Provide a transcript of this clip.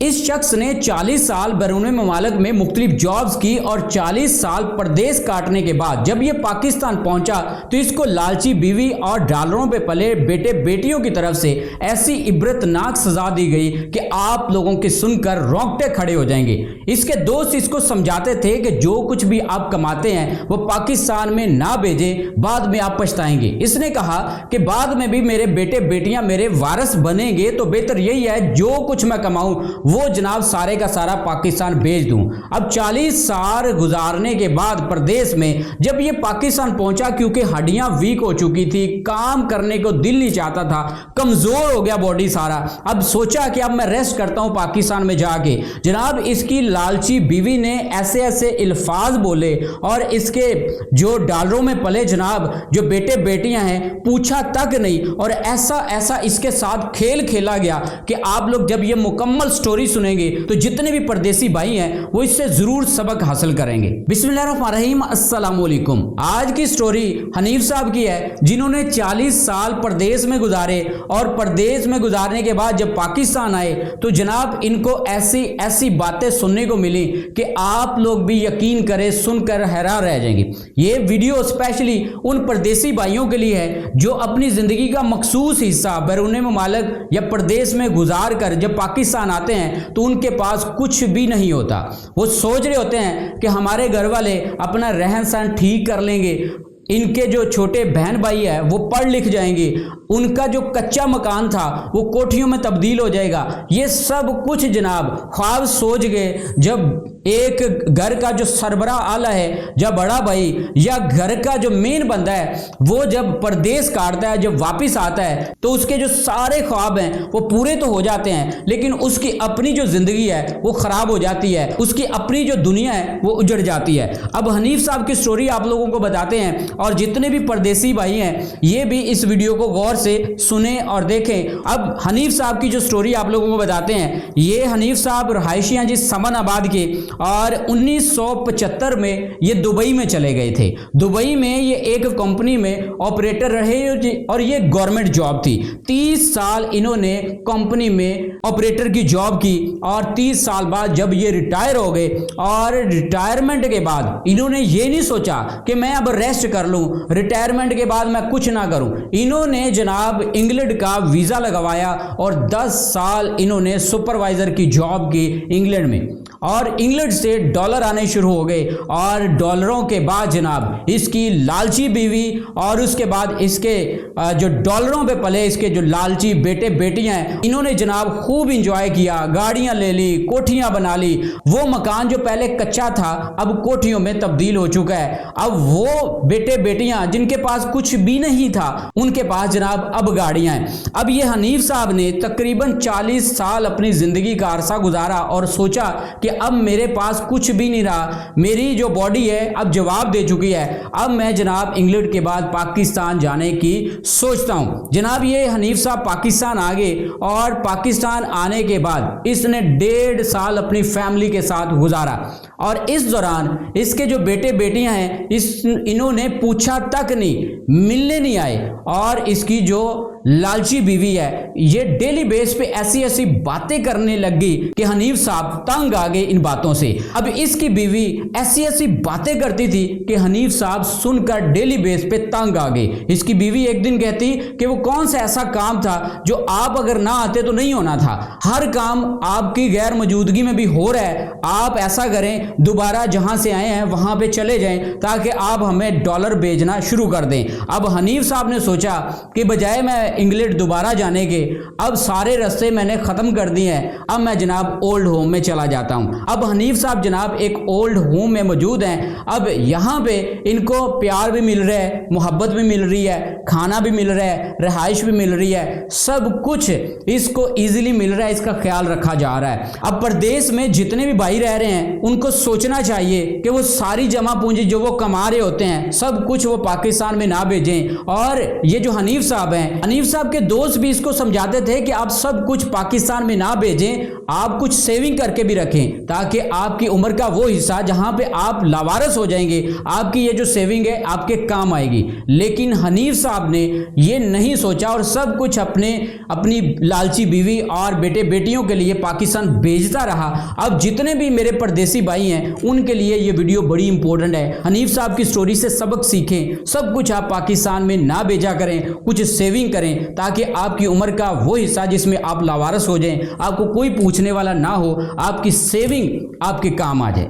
इस शख्स ने 40 साल बैरून ममालिक में मुख्तलिफ जॉब्स की और 40 साल परदेश काटने के बाद जब ये पाकिस्तान पहुंचा तो इसको लालची बीवी और डॉलरों पे पले बेटे बेटियों की तरफ से ऐसी इबरतनाक सजा दी गई कि आप लोगों के सुनकर रोंगटे खड़े हो जाएंगे। इसके दोस्त इसको समझाते थे कि जो कुछ भी आप कमाते हैं वो पाकिस्तान में ना भेजें, बाद में आप पछताएंगे। इसने कहा कि बाद में भी मेरे बेटे बेटियां मेरे वारिस बनेंगे तो बेहतर यही है जो कुछ मैं कमाऊं वो जनाब सारे का सारा पाकिस्तान भेज दूं। अब 40 साल गुजारने के बाद प्रदेश में जब ये पाकिस्तान पहुंचा, क्योंकि हड्डियां वीक हो चुकी थी, काम करने को दिल नहीं चाहता था, कमजोर हो गया बॉडी सारा। अब सोचा कि अब मैं रेस्ट करता हूं पाकिस्तान में जाके। जनाब इसकी लालची बीवी ने ऐसे ऐसे अल्फाज बोले और इसके जो डॉलरों में पले जनाब जो बेटे बेटियां हैं पूछा तक नहीं, और ऐसा ऐसा इसके साथ खेल खेला गया कि आप लोग जब ये मुकम्मल स्टोरी सुनेंगे तो जितने भी परदेसी भाई हैं वो इससे जरूर सबक हासिल करेंगे। बिस्मिल्लाहिर्रहमानिर्रहीम, अस्सलाम वालेकुम। आज की स्टोरी हनीफ साहब की है जिन्होंने 40 साल परदेश में गुजारे और परदेश में गुजारने के बाद जब पाकिस्तान आए तो जनाब इनको ऐसी ऐसी बातें सुनने को मिली कि आप लोग भी यकीन करें, सुनकर हैरान रह जाएंगे। ये वीडियो स्पेशली उन परदेसी भाइयों के लिए है जो अपनी जिंदगी का मखसूस हिस्सा बैरून ममालिक या प्रदेश में गुजार कर जब पाकिस्तान आते हैं तो उनके पास कुछ भी नहीं होता। वो सोच रहे होते हैं कि हमारे घर वाले अपना रहन सहन ठीक कर लेंगे, इनके जो छोटे बहन भाई है वो पढ़ लिख जाएंगे, उनका जो कच्चा मकान था वो कोठियों में तब्दील हो जाएगा। ये सब कुछ जनाब ख्वाब सोच गए। जब एक घर का जो सरबराह आला है या बड़ा भाई या घर का जो मेन बंदा है वो जब परदेश काटता है, जब वापस आता है तो उसके जो सारे ख्वाब हैं वो पूरे तो हो जाते हैं, लेकिन उसकी अपनी जो जिंदगी है वो खराब हो जाती है, उसकी अपनी जो दुनिया है वो उजड़ जाती है। अब हनीफ साहब की स्टोरी आप लोगों को बताते हैं और जितने भी परदेसी भाई हैं ये भी इस वीडियो को गौर से सुने और देखें। अब हनीफ साहब की जो स्टोरी आप लोगों को बताते हैं, ये हनीफ साहब रहायशियां जी समन आबाद के और 1975 में ये दुबई में चले गए थे। दुबई में ये एक कंपनी में ऑपरेटर रहे और ये गवर्नमेंट जॉब थी। 30 साल इन्होंने कंपनी में ऑपरेटर की जॉब की और 30 साल बाद जब ये रिटायर हो गए और रिटायरमेंट के बाद इन्होंने ये नहीं सोचा कि मैं अब रेस्ट कर लूं, रिटायरमेंट के बाद मैं कुछ ना करूं। इन्होंने जनाब इंग्लैंड का वीजा लगवाया और 10 साल इन्होंने सुपरवाइजर की जॉब की इंग्लैंड में, और इंग्लैंड से डॉलर आने शुरू हो गए और डॉलरों के बाद जनाब इसकी लालची बीवी और उसके बाद इसके जो डॉलरों पे पले इसके जो लालची बेटे बेटियां हैं इन्होंने जनाब खूब इंजॉय किया, गाड़ियां ले ली, कोठियां बना ली। वो मकान जो पहले कच्चा था अब कोठियों में तब्दील हो चुका है। अब वो बेटे बेटियां जिनके पास कुछ भी नहीं था उनके पास जनाब अब गाड़ियां हैं। अब ये हनीफ साहब ने तकरीबन 40 साल अपनी जिंदगी का अरसा गुजारा और सोचा कि अब मेरे पास कुछ भी नहीं रहा, मेरी जो बॉडी है अब जवाब दे चुकी है, अब मैं जनाब इंग्लैंड के बाद पाकिस्तान जाने की सोचता हूं। जनाब ये हनीफ साहब पाकिस्तान आ गए और पाकिस्तान आने के बाद इसने 1.5 साल अपनी फैमिली के साथ गुजारा और इस दौरान इसके जो बेटे बेटियां हैं इन्होंने पूछा तक नहीं, मिलने नहीं आए। और इसकी जो लालची बीवी है ये डेली बेस पे ऐसी ऐसी बातें करने लगी कि हनीफ साहब तंग आ गए इन बातों से। अब इसकी बीवी ऐसी ऐसी बातें करती थी कि हनीफ साहब सुनकर डेली बेस पे तंग आ गए। इसकी बीवी एक दिन कहती कि वो कौन सा ऐसा काम था जो आप अगर ना आते तो नहीं होना था, हर काम आपकी गैर मौजूदगी में भी हो रहा है, आप ऐसा करें दोबारा जहां से आए हैं वहां पे चले जाएं ताकि आप हमें डॉलर भेजना शुरू कर दें। अब हनीफ साहब ने सोचा कि बजाय मैं इंग्लैंड दोबारा जाने के अब सारे रास्ते मैंने खत्म कर दिए हैं, अब मैं जनाब ओल्ड होम में चला जाता हूं। अब हनीफ साहब जनाब एक ओल्ड होम में मौजूद हैं। अब यहां पे इनको प्यार भी मिल रहा है, मोहब्बत भी मिल रही है, खाना भी मिल रहा है, रिहाइश भी मिल रही है, सब कुछ इसको इजीली मिल रहा है, इसका ख्याल रखा जा रहा है। अब प्रदेश में जितने भी भाई रह रहे हैं उनको सोचना चाहिए कि वो सारी जमा पूंजी जो वो कमा रहे होते हैं सब कुछ वो पाकिस्तान में ना भेजें। और ये जो हनीफ साहब हैं, हनीफ साहब के दोस्त भी इसको समझाते थे कि आप सब कुछ पाकिस्तान में ना भेजें, आप कुछ सेविंग करके भी रखें। ताकि आपकी उम्र का वो हिस्सा जहां पे आप लावारिस हो जाएंगे, आपकी ये जो सेविंग है आपके काम आएगी। लेकिन हनीफ साहब ने ये नहीं सोचा और सब कुछ अपनी लालची बीवी और बेटे बेटियों के लिए पाकिस्तान भेजता रहा। अब जितने भी मेरे परदेसी भाई हैं उनके लिए ये वीडियो बड़ी इंपॉर्टेंट है। हनीफ साहब की स्टोरी से सबक सीखें। सब कुछ आप पाकिस्तान में ना भेजा करें, कुछ सेविंग करें ताकि आपकी उम्र का वो हिस्सा जिसमें आप लावारिस हो जाएं, आपको कोई पूछने वाला ना हो, आपकी सेविंग आपके काम आ जाए।